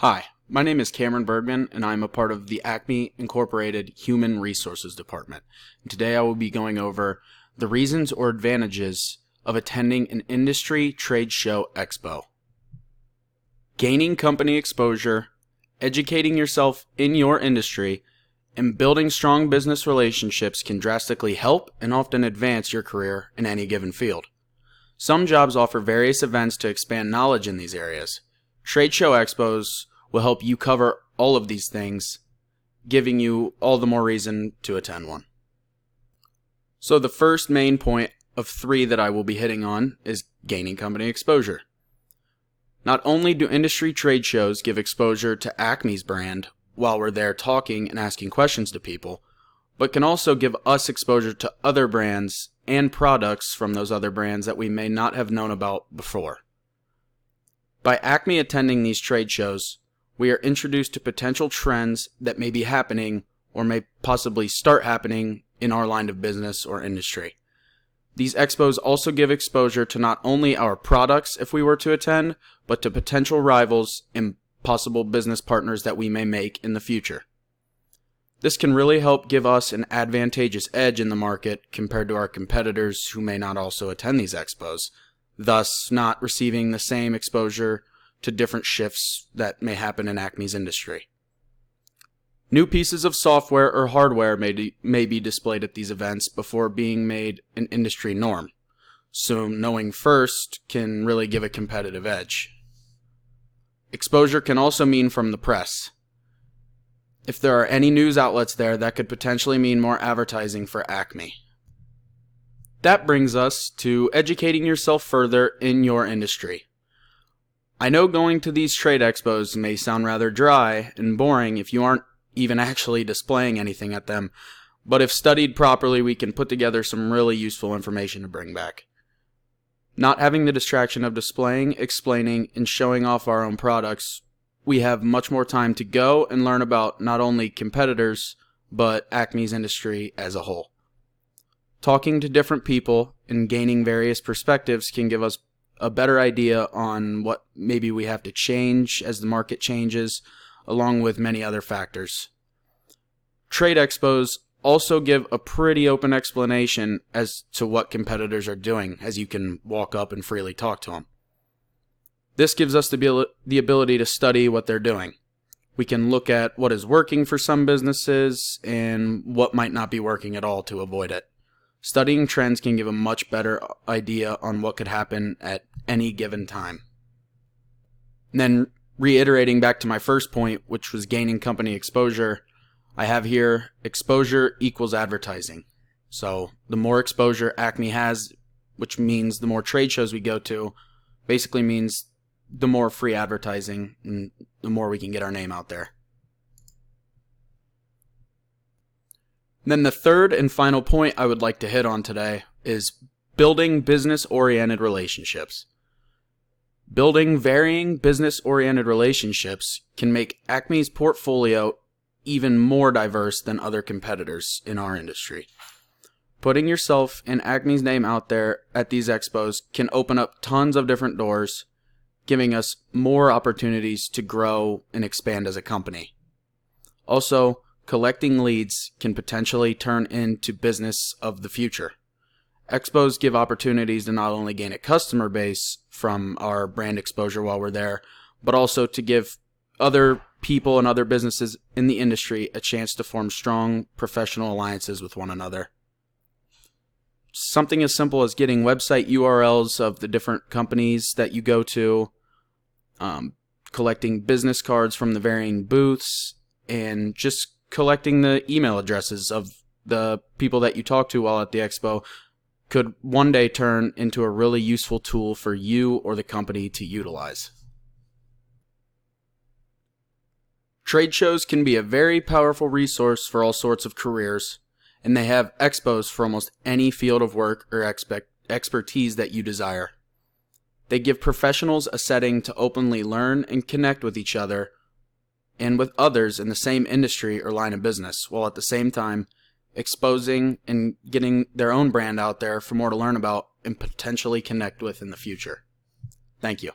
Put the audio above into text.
Hi, my name is Cameron Bergman, and I'm a part of the Acme Incorporated Human Resources Department. And today I will be going over the reasons or advantages of attending an industry trade show expo. Gaining company exposure, educating yourself in your industry, and building strong business relationships can drastically help and often advance your career in any given field. Some jobs offer various events to expand knowledge in these areas. Trade show expos will help you cover all of these things, giving you all the more reason to attend one. So the first main point of 3 that I will be hitting on is gaining company exposure. Not only do industry trade shows give exposure to Acme's brand while we're there talking and asking questions to people, but can also give us exposure to other brands and products from those other brands that we may not have known about before. By Acme attending these trade shows, we are introduced to potential trends that may be happening or may possibly start happening in our line of business or industry. These expos also give exposure to not only our products if we were to attend, but to potential rivals and possible business partners that we may make in the future. This can really help give us an advantageous edge in the market compared to our competitors who may not also attend these expos, thus not receiving the same exposure to different shifts that may happen in Acme's industry. New pieces of software or hardware may be displayed at these events before being made an industry norm, so knowing first can really give a competitive edge. Exposure can also mean from the press. If there are any news outlets there, that could potentially mean more advertising for Acme. That brings us to educating yourself further in your industry. I know going to these trade expos may sound rather dry and boring if you aren't even actually displaying anything at them, but if studied properly, we can put together some really useful information to bring back. Not having the distraction of displaying, explaining, and showing off our own products, we have much more time to go and learn about not only competitors, but Acme's industry as a whole. Talking to different people and gaining various perspectives can give us a better idea on what maybe we have to change as the market changes, along with many other factors. Trade expos also give a pretty open explanation as to what competitors are doing, as you can walk up and freely talk to them. This gives us the ability to study what they're doing. We can look at what is working for some businesses and what might not be working at all to avoid it. Studying trends can give a much better idea on what could happen at any given time. And then reiterating back to my first point, which was gaining company exposure, I have here exposure equals advertising. So the more exposure Acme has, which means the more trade shows we go to, basically means the more free advertising and the more we can get our name out there. Then the third and final point I would like to hit on today is building business-oriented relationships. Building varying business-oriented relationships can make Acme's portfolio even more diverse than other competitors in our industry. Putting yourself and Acme's name out there at these expos can open up tons of different doors, giving us more opportunities to grow and expand as a company. Also, collecting leads can potentially turn into business of the future. Expos give opportunities to not only gain a customer base from our brand exposure while we're there, but also to give other people and other businesses in the industry a chance to form strong professional alliances with one another. Something as simple as getting website URLs of the different companies that you go to, collecting business cards from the varying booths, and just collecting the email addresses of the people that you talk to while at the expo could one day turn into a really useful tool for you or the company to utilize. Trade shows can be a very powerful resource for all sorts of careers, and they have expos for almost any field of work or expertise that you desire. They give professionals a setting to openly learn and connect with each other and with others in the same industry or line of business, while at the same time exposing and getting their own brand out there for more to learn about and potentially connect with in the future. Thank you.